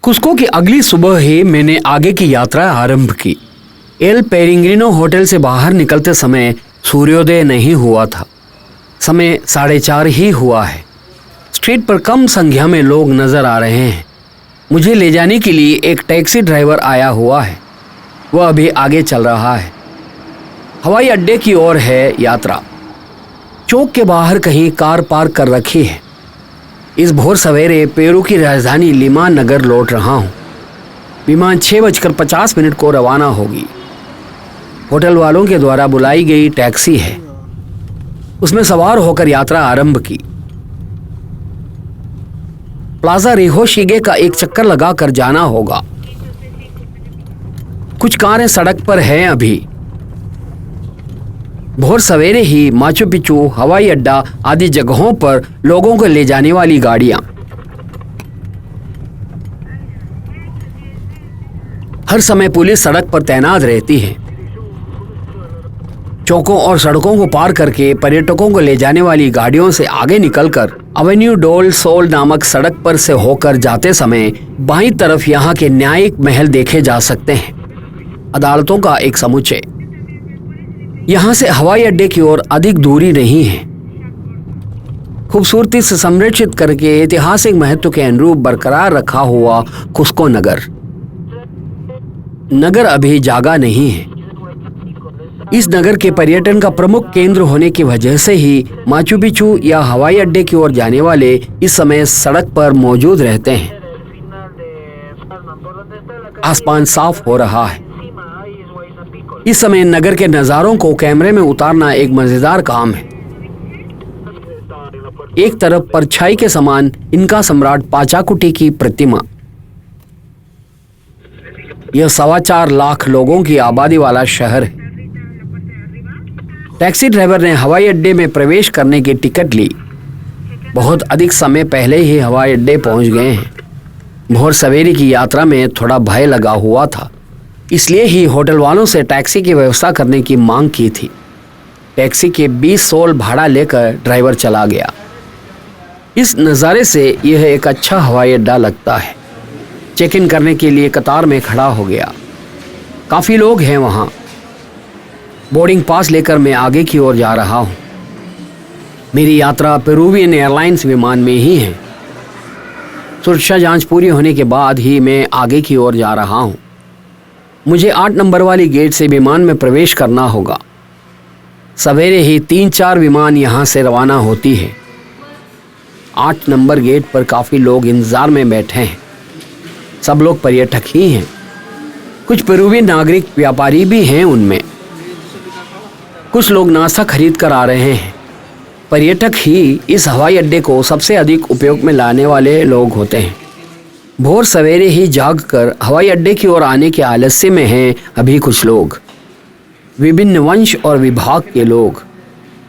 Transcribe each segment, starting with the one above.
कुस्को की अगली सुबह ही मैंने आगे की यात्रा आरंभ की। एल पेरिंग्रिनो होटल से बाहर निकलते समय सूर्योदय नहीं हुआ था। समय 4:30 ही हुआ है। स्ट्रीट पर कम संख्या में लोग नजर आ रहे हैं। मुझे ले जाने के लिए एक टैक्सी ड्राइवर आया हुआ है। वह अभी आगे चल रहा है। हवाई अड्डे की ओर है यात्रा। चौक के बाहर कहीं कार पार्क कर रखी है। इस भोर सवेरे पेरू की राजधानी लिमा नगर लौट रहा हूँ। विमान 6:50 को रवाना होगी। होटल वालों के द्वारा बुलाई गई टैक्सी है। उसमें सवार होकर यात्रा आरंभ की। प्लाजा रिहोशिगे का एक चक्कर लगाकर जाना होगा। कुछ कारें सड़क पर हैं अभी। भोर सवेरे ही माचू पिचू, हवाई अड्डा आदि जगहों पर लोगों को ले जाने वाली गाड़ियां। हर समय पुलिस सड़क पर तैनात रहती है। चौकों और सड़कों को पार करके पर्यटकों को ले जाने वाली गाड़ियों से आगे निकलकर एवेन्यू डोल सोल नामक सड़क पर से होकर जाते समय बाईं तरफ यहाँ के न्यायिक महल देखे जा सकते हैं। अदालतों का एक समुच्चय। यहाँ से हवाई अड्डे की ओर अधिक दूरी नहीं है। खूबसूरती से संरक्षित करके ऐतिहासिक महत्व के अनुरूप बरकरार रखा हुआ कुस्को नगर अभी जागा नहीं है। इस नगर के पर्यटन का प्रमुख केंद्र होने की वजह से ही माचू पिचू या हवाई अड्डे की ओर जाने वाले इस समय सड़क पर मौजूद रहते हैं। आसमान साफ हो रहा है। इस समय नगर के नजारों को कैमरे में उतारना एक मजेदार काम है। एक तरफ परछाई के समान इनका सम्राट पाचाकुटी की प्रतिमा। यह 4.25 लाख लोगों की आबादी वाला शहर है। टैक्सी ड्राइवर ने हवाई अड्डे में प्रवेश करने की टिकट ली। बहुत अधिक समय पहले ही हवाई अड्डे पहुंच गए हैं। भोर सवेरे की यात्रा में थोड़ा भय लगा हुआ था, इसलिए ही होटल वालों से टैक्सी की व्यवस्था करने की मांग की थी। टैक्सी के 20 सोल भाड़ा लेकर ड्राइवर चला गया। इस नज़ारे से यह एक अच्छा हवाई अड्डा लगता है। चेक इन करने के लिए कतार में खड़ा हो गया। काफ़ी लोग हैं वहाँ। बोर्डिंग पास लेकर मैं आगे की ओर जा रहा हूँ। मेरी यात्रा पेरुवियन एयरलाइंस विमान में ही है। सुरक्षा जांच पूरी होने के बाद ही मैं आगे की ओर जा रहा हूँ। मुझे 8 नंबर वाली गेट से विमान में प्रवेश करना होगा। सवेरे ही 3-4 विमान यहाँ से रवाना होती है। 8 नंबर गेट पर काफ़ी लोग इंतजार में बैठे हैं। सब लोग पर्यटक ही हैं। कुछ पेरुवियन नागरिक व्यापारी भी हैं उनमें। कुछ लोग नाश्ता खरीद कर आ रहे हैं। पर्यटक ही इस हवाई अड्डे को सबसे अधिक उपयोग में लाने वाले लोग होते हैं। भोर सवेरे ही जागकर हवाई अड्डे की ओर आने के आलस्य में हैं अभी कुछ लोग। विभिन्न वंश और विभाग के लोग,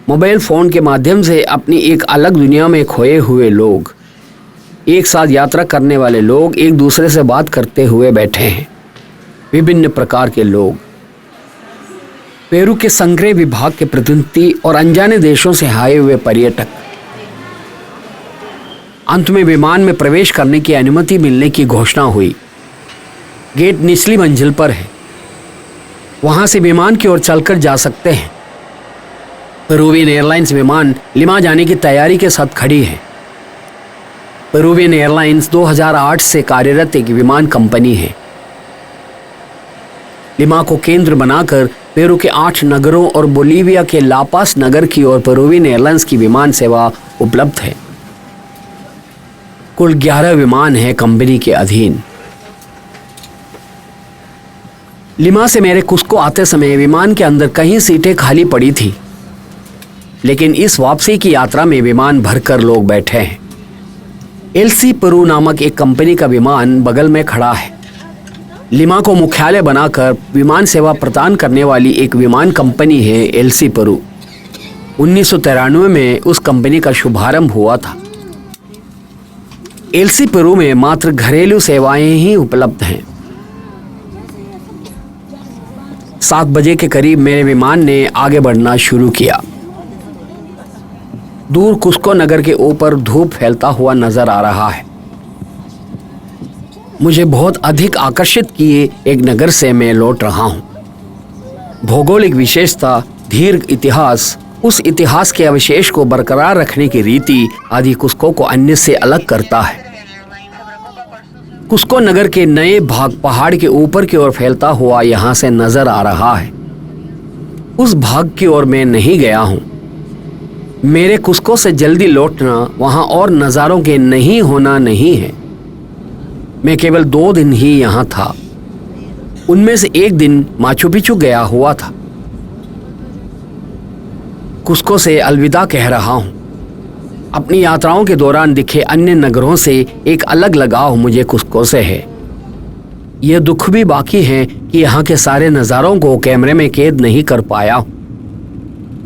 मोबाइल फ़ोन के माध्यम से अपनी एक अलग दुनिया में खोए हुए लोग, एक साथ यात्रा करने वाले लोग एक दूसरे से बात करते हुए बैठे हैं। विभिन्न प्रकार के लोग, पेरू के संग्रह विभाग के प्रतिनिधि और अनजाने देशों से आए हुए पर्यटक। अंत में विमान में प्रवेश करने की अनुमति मिलने की घोषणा हुई। गेट निचली मंजिल पर है। वहां से विमान की ओर चलकर जा सकते हैं। पेरुवियन एयरलाइंस विमान लिमा जाने की तैयारी के साथ खड़ी है। पेरुवियन एयरलाइंस 2008 से कार्यरत एक विमान कंपनी है। लिमा को केंद्र बनाकर पेरू के 8 नगरों और बोलीविया के लापास नगर की ओर पेरुवियन एयरलाइंस की विमान सेवा उपलब्ध है। कुल 11 विमान हैं कंपनी के अधीन। लिमा से मेरे कुस्को आते समय विमान के अंदर कहीं सीटें खाली पड़ी थी, लेकिन इस वापसी की यात्रा में विमान भरकर लोग बैठे हैं। एलसी पेरू नामक एक कंपनी का विमान बगल में खड़ा है। लिमा को मुख्यालय बनाकर विमान सेवा प्रदान करने वाली एक विमान कंपनी है एलसी पेरू। 1993 में उस कंपनी का शुभारंभ हुआ था। एलसी पेरू में मात्र घरेलू सेवाएं ही उपलब्ध हैं। 7 बजे के करीब मेरे विमान ने आगे बढ़ना शुरू किया। दूर कुस्को नगर के ऊपर धूप फैलता हुआ नजर आ रहा है। मुझे बहुत अधिक आकर्षित किए एक नगर से मैं लौट रहा हूँ। भौगोलिक विशेषता, दीर्घ इतिहास, उस इतिहास के अवशेष को बरकरार रखने की रीति आदि कुस्को को अन्य से अलग करता है। कुस्को नगर के नए भाग पहाड़ के ऊपर की ओर फैलता हुआ यहाँ से नजर आ रहा है। उस भाग की ओर मैं नहीं गया हूँ। मेरे कुस्को से जल्दी लौटना वहाँ और नज़ारों के नहीं होना नहीं है। मैं केवल 2 दिन ही यहाँ था। उनमें से एक दिन माचू पिचू गया हुआ था। कुस्को से अलविदा कह रहा हूँ। अपनी यात्राओं के दौरान दिखे अन्य नगरों से एक अलग लगाव मुझे कुस्को से है। यह दुख भी बाकी है कि यहाँ के सारे नज़ारों को कैमरे में कैद नहीं कर पाया,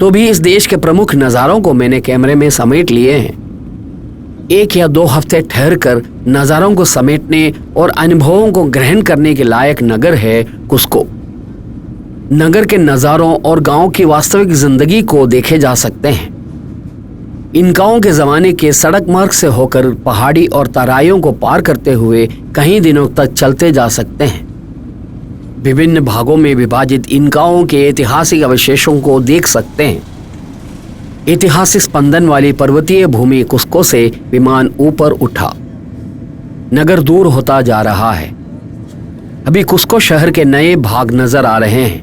तो भी इस देश के प्रमुख नज़ारों को मैंने कैमरे में समेट लिए हैं। 1 या 2 हफ्ते ठहर कर नज़ारों को समेटने और अनुभवों को ग्रहण करने के लायक नगर है कुस्को। नगर के नज़ारों और गांव की वास्तविक जिंदगी को देखे जा सकते हैं। इनकाओं के ज़माने के सड़क मार्ग से होकर पहाड़ी और तराइयों को पार करते हुए कई दिनों तक चलते जा सकते हैं। विभिन्न भागों में विभाजित इनकाओं के ऐतिहासिक अवशेषों को देख सकते हैं। ऐतिहासिक स्पंदन वाली पर्वतीय भूमि कुस्को से विमान ऊपर उठा। नगर दूर होता जा रहा है। अभी कुस्को शहर के नए भाग नजर आ रहे हैं।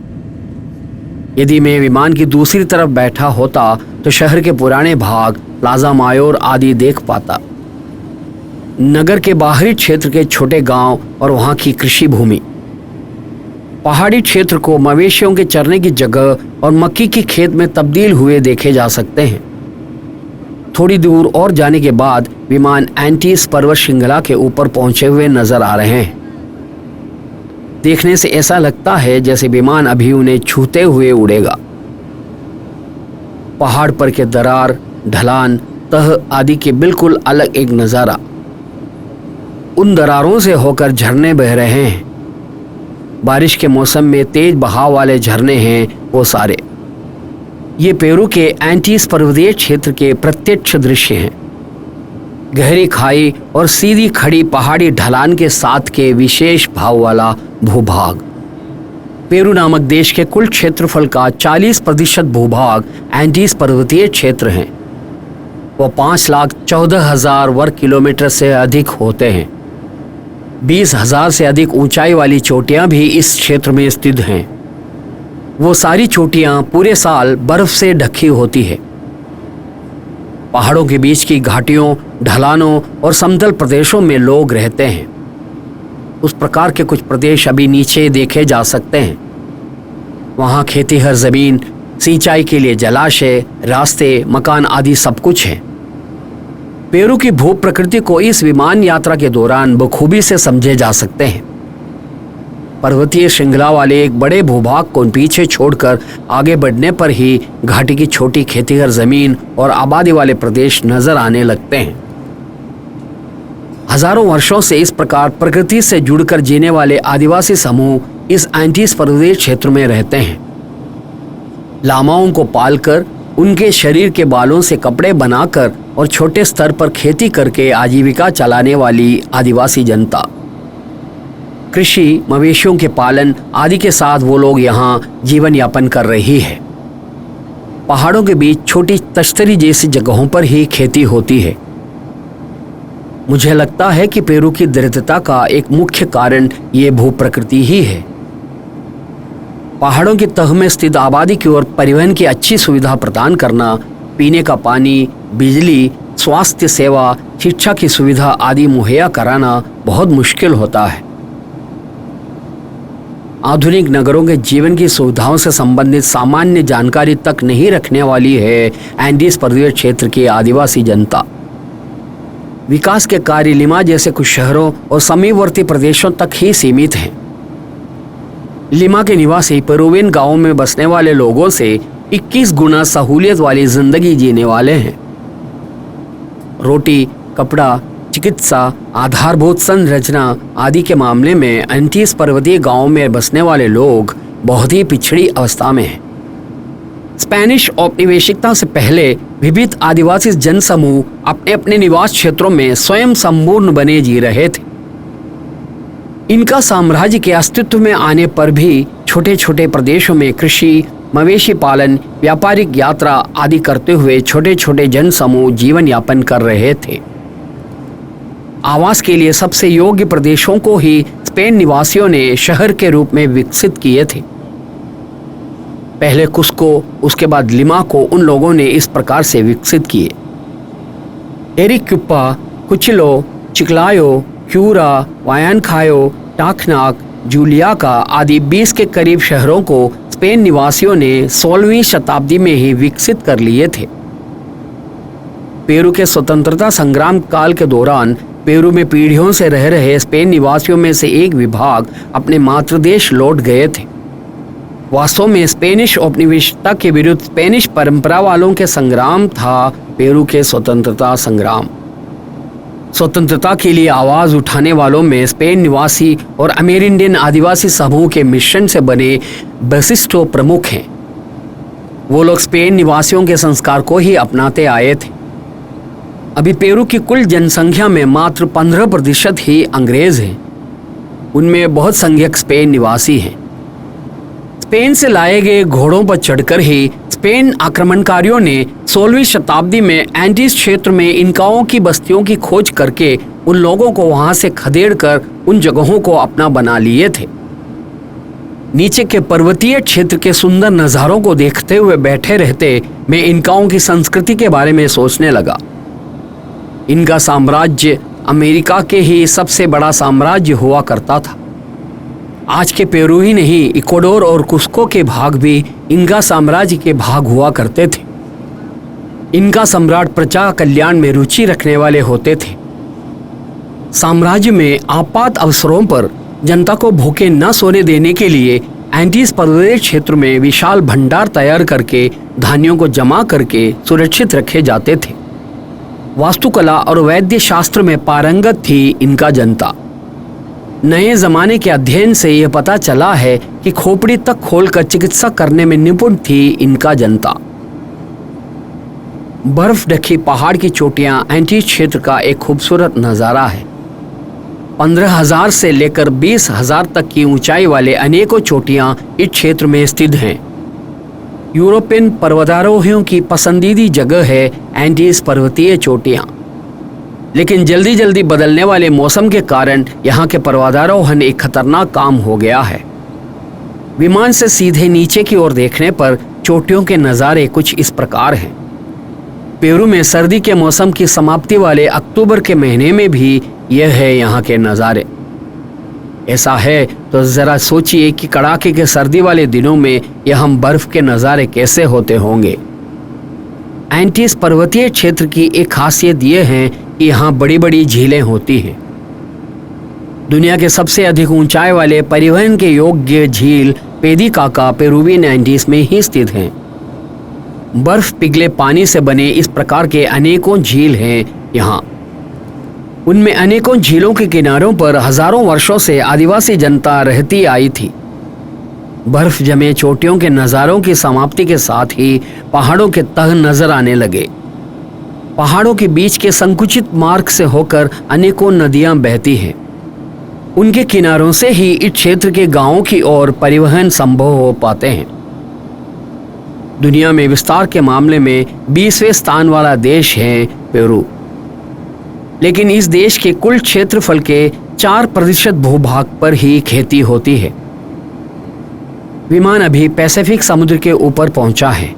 यदि मैं विमान की दूसरी तरफ बैठा होता तो शहर के पुराने भाग, प्लाजा मायोर आदि देख पाता। नगर के बाहरी क्षेत्र के छोटे गांव और वहां की कृषि भूमि, पहाड़ी क्षेत्र को मवेशियों के चरने की जगह और मक्की की खेत में तब्दील हुए देखे जा सकते हैं। थोड़ी दूर और जाने के बाद विमान एंटीज पर्वत श्रृंखला के ऊपर पहुंचे हुए नजर आ रहे हैं। देखने से ऐसा लगता है जैसे विमान अभी उन्हें छूते हुए उड़ेगा। पहाड़ पर के दरार, ढलान, तह आदि के बिल्कुल अलग एक नज़ारा। उन दरारों से होकर झरने बह रहे हैं। बारिश के मौसम में तेज बहाव वाले झरने हैं वो सारे। ये पेरू के एंटीज पर्वतीय क्षेत्र के प्रत्यक्ष दृश्य हैं। गहरी खाई और सीधी खड़ी पहाड़ी ढलान के साथ के विशेष भाव वाला भूभाग। पेरू नामक देश के कुल क्षेत्रफल का 40% भूभाग एंटीज पर्वतीय क्षेत्र हैं। वो 5,14,000 वर्ग किलोमीटर से अधिक होते हैं। 20,000 से अधिक ऊंचाई वाली चोटियां भी इस क्षेत्र में स्थित हैं। वो सारी चोटियां पूरे साल बर्फ से ढकी होती है। पहाड़ों के बीच की घाटियों, ढलानों और समतल प्रदेशों में लोग रहते हैं। उस प्रकार के कुछ प्रदेश अभी नीचे देखे जा सकते हैं। वहाँ खेती हर जमीन, सिंचाई के लिए जलाशय, रास्ते, मकान आदि सब कुछ है। पेरू की भू प्रकृति को इस विमान यात्रा के दौरान बखूबी से समझे जा सकते हैं। पर्वतीय श्रृंखला वाले एक बड़े भूभाग को पीछे छोड़कर आगे बढ़ने पर ही घाटी की छोटी खेतीहर जमीन और आबादी वाले प्रदेश नजर आने लगते हैं। हजारों वर्षों से इस प्रकार प्रकृति से जुड़कर जीने वाले आदिवासी समूह इस एंटीज पर्वतीय क्षेत्र में रहते हैं। लामाओं को पालकर, उनके शरीर के बालों से कपड़े बनाकर और छोटे स्तर पर खेती करके आजीविका चलाने वाली आदिवासी जनता। कृषि, मवेशियों के पालन आदि के साथ वो लोग यहाँ जीवन यापन कर रही है। पहाड़ों के बीच छोटी तश्तरी जैसी जगहों पर ही खेती होती है। मुझे लगता है कि पेरू की दृढ़ता का एक मुख्य कारण ये भू प्रकृति ही है। पहाड़ों की तह में स्थित आबादी की ओर परिवहन की अच्छी सुविधा प्रदान करना, पीने का पानी, बिजली, स्वास्थ्य सेवा, शिक्षा की सुविधा आदि मुहैया कराना बहुत मुश्किल होता है। आधुनिक नगरों के जीवन की सुविधाओं से संबंधित सामान्य जानकारी तक नहीं रखने वाली है एंडीज पर्वतीय क्षेत्र की आदिवासी जनता। विकास के कार्य लिमा जैसे कुछ शहरों और समीपवर्ती प्रदेशों तक ही सीमित हैं। लिमा के निवासी पेरुवियन गांवों में बसने वाले लोगों से 21 गुना सहूलियत वाली जिंदगी जीने वाले हैं। रोटी, कपड़ा, चिकित्सा, आधारभूत संरचना आदि के मामले में एंटीज पर्वतीय गांवों में बसने वाले लोग बहुत ही पिछड़ी अवस्था में हैं। स्पेनिश औपनिवेशिकता से पहले विविध आदिवासी जनसमूह अपने अपने निवास क्षेत्रों में स्वयं संपूर्ण बने जी रहे थे। इनका साम्राज्य के अस्तित्व में आने पर भी छोटे छोटे प्रदेशों में कृषि, मवेशी पालन, व्यापारिक यात्रा आदि करते हुए छोटे छोटे जन समूह जीवन यापन कर रहे थे। आवास के लिए सबसे योग्य प्रदेशों को ही स्पेन निवासियों ने शहर के रूप में विकसित किए थे। पहले कुस्को, उसके बाद लिमा को उन लोगों ने इस प्रकार से विकसित किए। एरिक्युपा, कुचिलो, चिक्लायो, क्यूरा, वायानखायो, टाखनाक, जूलियाका आदि 20 के करीब शहरों को स्पेन निवासियों ने 16वीं शताब्दी में ही विकसित कर लिए थे। पेरू के स्वतंत्रता संग्राम काल के दौरान पेरू में पीढ़ियों से रह रहे स्पेन निवासियों में से एक विभाग अपने मातृदेश लौट गए थे। वास्तव में स्पेनिश औपनिवेशिकता के विरुद्ध स्पेनिश परंपरा वालों के संग्राम था पेरू के स्वतंत्रता संग्राम। स्वतंत्रता के लिए आवाज उठाने वालों में स्पेन निवासी और अमेरिंडियन आदिवासी समूह के मिश्रण से बने बसिस्टो प्रमुख हैं। वो लोग स्पेन निवासियों के संस्कार को ही अपनाते आए थे। अभी पेरू की कुल जनसंख्या में मात्र 15% ही अंग्रेज हैं। उनमें बहुत संख्यक स्पेन निवासी हैं। स्पेन से लाए गए घोड़ों पर चढ़कर ही स्पेन आक्रमणकारियों ने 16वीं शताब्दी में एंटीज क्षेत्र में इनकाओं की बस्तियों की खोज करके उन लोगों को वहां से खदेड़कर उन जगहों को अपना बना लिए थे। नीचे के पर्वतीय क्षेत्र के सुंदर नज़ारों को देखते हुए बैठे रहते मैं इनकाओं की संस्कृति के बारे में सोचने लगा। इनका साम्राज्य अमेरिका के ही सबसे बड़ा साम्राज्य हुआ करता था। आज के पेरू ही नहीं, इक्वाडोर और कुस्को के भाग भी इनका साम्राज्य के भाग हुआ करते थे। इनका सम्राट प्रजा कल्याण में रुचि रखने वाले होते थे। साम्राज्य में आपात अवसरों पर जनता को भूखे न सोने देने के लिए एंटीज पर्वतीय क्षेत्र में विशाल भंडार तैयार करके धान्यों को जमा करके सुरक्षित रखे जाते थे। वास्तुकला और वैद्य शास्त्र में पारंगत थी इनका जनता। नए जमाने के अध्ययन से यह पता चला है कि खोपड़ी तक खोलकर चिकित्सा करने में निपुण थी इनका जनता। बर्फ ढकी पहाड़ की चोटियां एंटीज क्षेत्र का एक खूबसूरत नज़ारा है। 15,000 से लेकर 20,000 तक की ऊंचाई वाले अनेकों चोटियां इस क्षेत्र में स्थित हैं। यूरोपियन पर्वतारोहियों की पसंदीदा जगह है एंटीज पर्वतीय चोटियां। लेकिन जल्दी जल्दी बदलने वाले मौसम के कारण यहाँ के पर्वतारोहण एक खतरनाक काम हो गया है। विमान से सीधे नीचे की ओर देखने पर चोटियों के नज़ारे कुछ इस प्रकार हैं। पेरू में सर्दी के मौसम की समाप्ति वाले अक्टूबर के महीने में भी यह है यहाँ के नज़ारे। ऐसा है तो ज़रा सोचिए कि कड़ाके के सर्दी वाले दिनों में यह हम बर्फ के नज़ारे कैसे होते होंगे। एंटीज पर्वतीय क्षेत्र की एक खासियत यह है कि यहाँ बड़ी बड़ी झीलें होती हैं। दुनिया के सबसे अधिक ऊंचाई वाले परिवहन के योग्य झील पेदिकाका पेरुवियन एंटीज में ही स्थित हैं। बर्फ पिघले पानी से बने इस प्रकार के अनेकों झील हैं यहाँ। उनमें अनेकों झीलों के किनारों पर हजारों वर्षों से आदिवासी जनता रहती आई थी। बर्फ जमे चोटियों के नज़ारों की समाप्ति के साथ ही पहाड़ों के तह नजर आने लगे। पहाड़ों के बीच के संकुचित मार्ग से होकर अनेकों नदियां बहती हैं। उनके किनारों से ही इस क्षेत्र के गांवों की ओर परिवहन संभव हो पाते हैं। दुनिया में विस्तार के मामले में 20वें स्थान वाला देश है पेरू। लेकिन इस देश के कुल क्षेत्रफल के 4% भूभाग पर ही खेती होती है। विमान अभी पैसिफिक समुद्र के ऊपर पहुंचा है।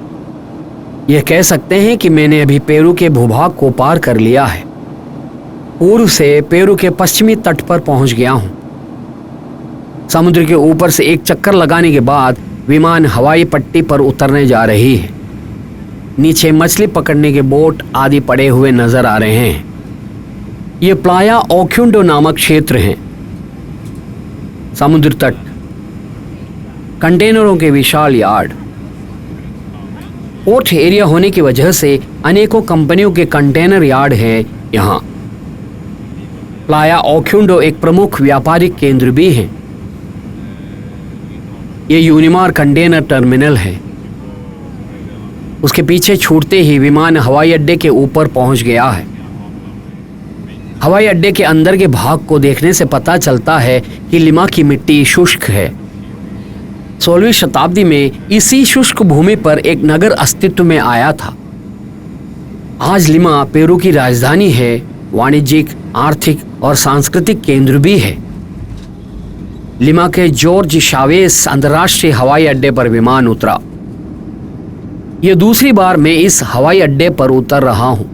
यह कह सकते हैं कि मैंने अभी पेरू के भूभाग को पार कर लिया है। पूर्व से पेरू के पश्चिमी तट पर पहुंच गया हूं। समुद्र के ऊपर से एक चक्कर लगाने के बाद विमान हवाई पट्टी पर उतरने जा रही है। नीचे मछली पकड़ने के बोट आदि पड़े हुए नजर आ रहे हैं। ये प्लाया ओक्युंडो नामक क्षेत्र है। समुद्र तट, कंटेनरों के विशाल यार्ड, पोर्ट एरिया होने की वजह से अनेकों कंपनियों के कंटेनर यार्ड हैं यहाँ। प्लाया ओक्युंडो एक प्रमुख व्यापारिक केंद्र भी है। ये यूनिमार कंटेनर टर्मिनल है। उसके पीछे छूटते ही विमान हवाई अड्डे के ऊपर पहुंच गया है। हवाई अड्डे के अंदर के भाग को देखने से पता चलता है कि लिमा की मिट्टी शुष्क है। 16वीं शताब्दी में इसी शुष्क भूमि पर एक नगर अस्तित्व में आया था। आज लिमा पेरू की राजधानी है, वाणिज्यिक, आर्थिक और सांस्कृतिक केंद्र भी है। लिमा के जॉर्ज शावेस अंतर्राष्ट्रीय हवाई अड्डे पर विमान उतरा। यह दूसरी बार मैं इस हवाई अड्डे पर उतर रहा हूं।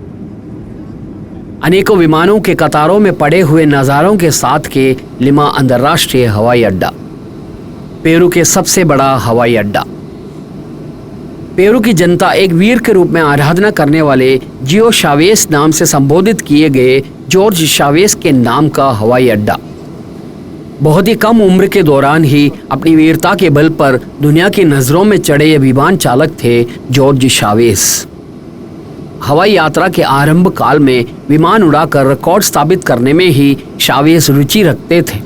अनेकों विमानों के कतारों में पड़े हुए नजारों के साथ के लिमा अंतर्राष्ट्रीय हवाई अड्डा, पेरू के सबसे बड़ा हवाई अड्डा। पेरू की जनता एक वीर के रूप में आराधना करने वाले जियो शावेस नाम से संबोधित किए गए जॉर्ज शावेस के नाम का हवाई अड्डा। बहुत ही कम उम्र के दौरान ही अपनी वीरता के बल पर दुनिया की नजरों में चढ़े ये विमान चालक थे जॉर्ज शावेस। हवाई यात्रा के आरंभ काल में विमान उड़ाकर रिकॉर्ड स्थापित करने में ही शावेस रुचि रखते थे।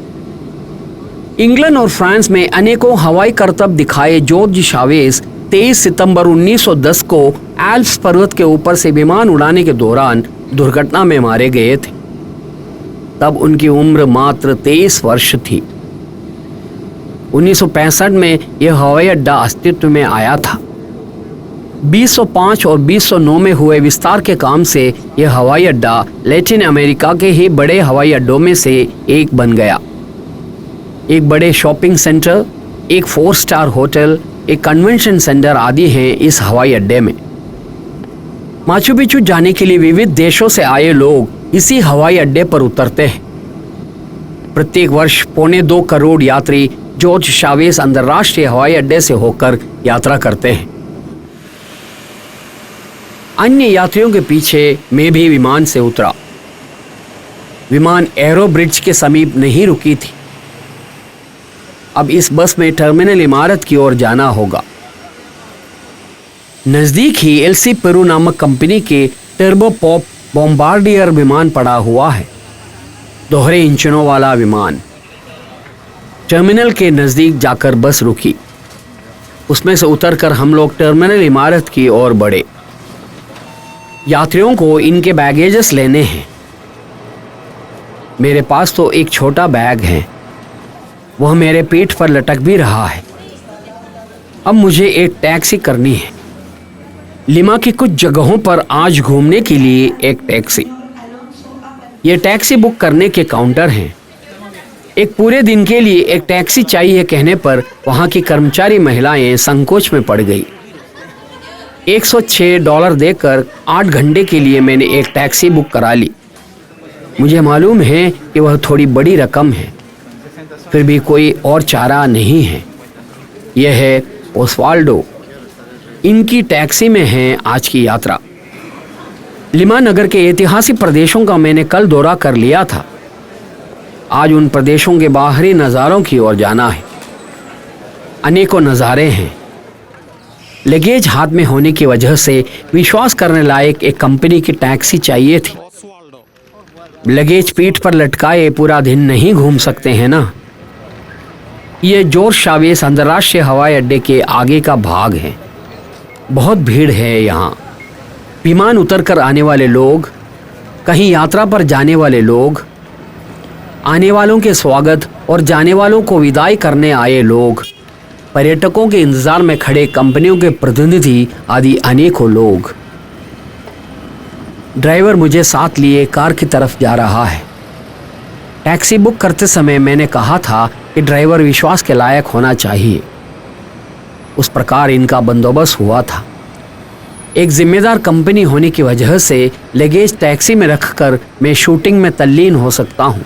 इंग्लैंड और फ्रांस में अनेकों हवाई करतब दिखाए जॉर्ज शावेस 23 सितंबर 1910 को एल्प्स पर्वत के ऊपर से विमान उड़ाने के दौरान दुर्घटना में मारे गए थे। तब उनकी उम्र मात्र 23 वर्ष थी। 1965 में यह हवाई अड्डा अस्तित्व में आया था। 2005 और 2009 में हुए विस्तार के काम से यह हवाई अड्डा लैटिन अमेरिका के ही बड़े हवाई अड्डों में से एक बन गया। एक बड़े शॉपिंग सेंटर, एक 4 स्टार होटल, एक कन्वेंशन सेंटर आदि हैं इस हवाई अड्डे में। माचू पिचू जाने के लिए विविध देशों से आए लोग इसी हवाई अड्डे पर उतरते हैं। प्रत्येक वर्ष 1.25 करोड़ यात्री जॉर्ज शावेस अंतर्राष्ट्रीय हवाई अड्डे से होकर यात्रा करते हैं। अन्य यात्रियों के पीछे मैं भी विमान से उतरा। विमान एरो ब्रिज के समीप नहीं रुकी थी। अब इस बस में टर्मिनल इमारत की ओर जाना होगा। नजदीक ही एलसी पेरू नामक कंपनी के टर्बोपॉप बॉम्बार्डियर विमान पड़ा हुआ है, दोहरे इंजनों वाला विमान। टर्मिनल के नजदीक जाकर बस रुकी। उसमें से उतरकर हम लोग टर्मिनल इमारत की ओर बढ़े। यात्रियों को इनके बैगेजेस लेने हैं। मेरे पास तो एक छोटा बैग है, वह मेरे पीठ पर लटक भी रहा है। अब मुझे एक टैक्सी करनी है। लिमा की कुछ जगहों पर आज घूमने के लिए एक टैक्सी। ये टैक्सी बुक करने के काउंटर हैं। एक पूरे दिन के लिए एक टैक्सी चाहिए कहने पर वहां की कर्मचारी महिलाएं संकोच में पड़ गई। $106 देकर 8 घंटे के लिए मैंने एक टैक्सी बुक करा ली। मुझे मालूम है कि वह थोड़ी बड़ी रकम है, फिर भी कोई और चारा नहीं है। यह है ओस्वाल्डो। इनकी टैक्सी में है आज की यात्रा। लिमा नगर के ऐतिहासिक प्रदेशों का मैंने कल दौरा कर लिया था। आज उन प्रदेशों के बाहरी नज़ारों की ओर जाना है। अनेकों नज़ारे हैं। लगेज हाथ में होने की वजह से विश्वास करने लायक एक कंपनी की टैक्सी चाहिए थी। लगेज पीठ पर लटकाए पूरा दिन नहीं घूम सकते हैं ना। यह जॉर्ज शावेस अंतर्राष्ट्रीय हवाई अड्डे के आगे का भाग है। बहुत भीड़ है यहाँ। विमान उतरकर आने वाले लोग, कहीं यात्रा पर जाने वाले लोग, आने वालों के स्वागत और जाने वालों को विदाई करने आए लोग, पर्यटकों के इंतजार में खड़े कंपनियों के प्रतिनिधि आदि अनेकों लोग। ड्राइवर मुझे साथ लिए कार की तरफ जा रहा है। टैक्सी बुक करते समय मैंने कहा था कि ड्राइवर विश्वास के लायक होना चाहिए। उस प्रकार इनका बंदोबस्त हुआ था। एक जिम्मेदार कंपनी होने की वजह से लगेज टैक्सी में रखकर मैं शूटिंग में तल्लीन हो सकता हूँ।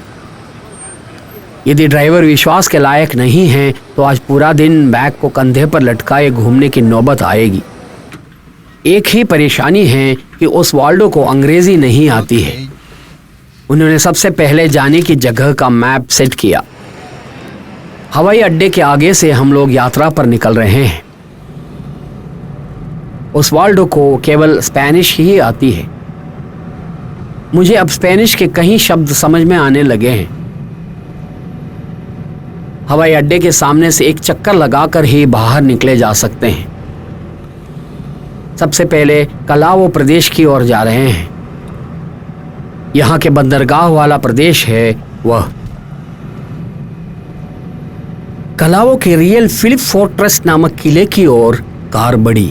यदि ड्राइवर विश्वास के लायक नहीं है तो आज पूरा दिन बैग को कंधे पर लटकाए घूमने की नौबत आएगी। एक ही परेशानी है कि ओस्वाल्डो को अंग्रेजी नहीं आती है। उन्होंने सबसे पहले जाने की जगह का मैप सेट किया। हवाई अड्डे के आगे से हम लोग यात्रा पर निकल रहे हैं। ओस्वाल्डो को केवल स्पेनिश ही आती है। मुझे अब स्पेनिश के कई शब्द समझ में आने लगे हैं। हवाई अड्डे के सामने से एक चक्कर लगाकर ही बाहर निकले जा सकते हैं। सबसे पहले कलावो प्रदेश की ओर जा रहे हैं। यहाँ के बंदरगाह वाला प्रदेश है वह। कलाओं के रियल फिलिप फोर्ट्रेस नामक किले की ओर कार बढ़ी।